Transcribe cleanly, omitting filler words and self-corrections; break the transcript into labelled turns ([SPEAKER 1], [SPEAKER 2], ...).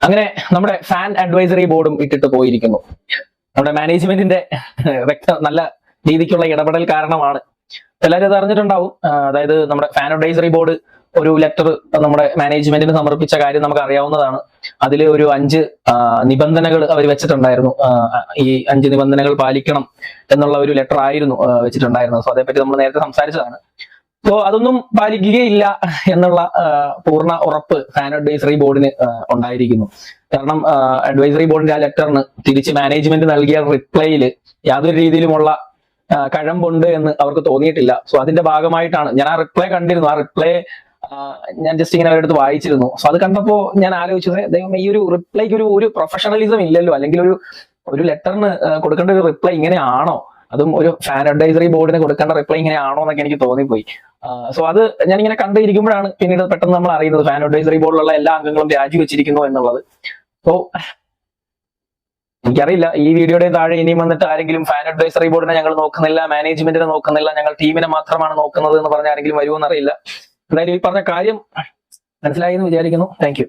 [SPEAKER 1] അങ്ങനെ നമ്മുടെ fan advisory ബോർഡും ഇട്ടിട്ട് പോയിരിക്കുന്നു. നമ്മുടെ മാനേജ്മെന്റിന്റെ നല്ല രീതിക്കുള്ള ഇടപെടൽ കാരണമാണ്. എല്ലാവരും അത് അറിഞ്ഞിട്ടുണ്ടാവും. അതായത് നമ്മുടെ ഫാൻ അഡ്വൈസറി ബോർഡ് ഒരു ലെറ്റർ നമ്മുടെ മാനേജ്മെന്റിന് സമർപ്പിച്ച കാര്യം നമുക്ക് അറിയാവുന്നതാണ്. അതിൽ ഒരു 5 നിബന്ധനകൾ അവർ വെച്ചിട്ടുണ്ടായിരുന്നു. ഈ 5 നിബന്ധനകൾ പാലിക്കണം എന്നുള്ള ഒരു ലെറ്റർ ആയിരുന്നു വെച്ചിട്ടുണ്ടായിരുന്നത്. സോ അതേപ്പറ്റി നമ്മൾ നേരത്തെ സംസാരിച്ചതാണ്. സോ അതൊന്നും പാലിക്കുകയില്ല എന്നുള്ള പൂർണ്ണ ഉറപ്പ് ഫാൻ അഡ്വൈസറി ബോർഡിന് ഉണ്ടായിരിക്കുന്നു. കാരണം അഡ്വൈസറി ബോർഡിന്റെ ആ ലെറ്ററിന് തിരിച്ച് മാനേജ്മെന്റ് നൽകിയ റിപ്ലൈയില് യാതൊരു രീതിയിലുമുള്ള കഴമ്പുണ്ട് എന്ന് അവർക്ക് തോന്നിയിട്ടില്ല. സോ അതിന്റെ ഭാഗമായിട്ടാണ് ഞാൻ ആ റിപ്ലൈ കണ്ടിരുന്നു. ആ റിപ്ലൈ ഞാൻ ജസ്റ്റ് ഇങ്ങനെ അവരുടെ അടുത്ത് വായിച്ചിരുന്നു. സോ അത് കണ്ടപ്പോ ഞാൻ ആലോചിച്ചത്, ദൈവം ഈ ഒരു റിപ്ലൈക്ക് ഒരു പ്രൊഫഷണലിസം ഇല്ലല്ലോ, അല്ലെങ്കിൽ ഒരു ലെറ്ററിന് കൊടുക്കേണ്ട ഒരു റിപ്ലൈ ഇങ്ങനെയാണോ, അതും ഒരു ഫാൻ അഡ്വൈസറി ബോർഡിന് കൊടുക്കേണ്ട റിപ്ലൈ ഇങ്ങനെയാണോ എന്നൊക്കെ എനിക്ക് തോന്നിപ്പോയി. സോ അത് ഞാനിങ്ങനെ കണ്ടിരിക്കുമ്പോഴാണ് പിന്നീട് പെട്ടെന്ന് നമ്മൾ അറിയുന്നത് ഫാൻ അഡ്വൈസറി ബോർഡിലുള്ള എല്ലാ അംഗങ്ങളും രാജിവെച്ചിരിക്കുന്നു എന്നുള്ളത്. സോ എനിക്കറിയില്ല, ഈ വീഡിയോയുടെ താഴെ ഇനിയും വന്നിട്ട് ആരെങ്കിലും ഫാൻ അഡ്വൈസറി ബോർഡിനെ ഞങ്ങൾ നോക്കുന്നില്ല, മാനേജ്മെന്റിനെ നോക്കുന്നില്ല, ഞങ്ങൾ ടീമിനെ മാത്രമാണ് നോക്കുന്നത് എന്ന് പറഞ്ഞ ആരെങ്കിലും വരുമോ എന്നറിയില്ല. എന്തായാലും ഈ പറഞ്ഞ കാര്യം മനസ്സിലായി എന്ന് വിചാരിക്കുന്നു. Thank you.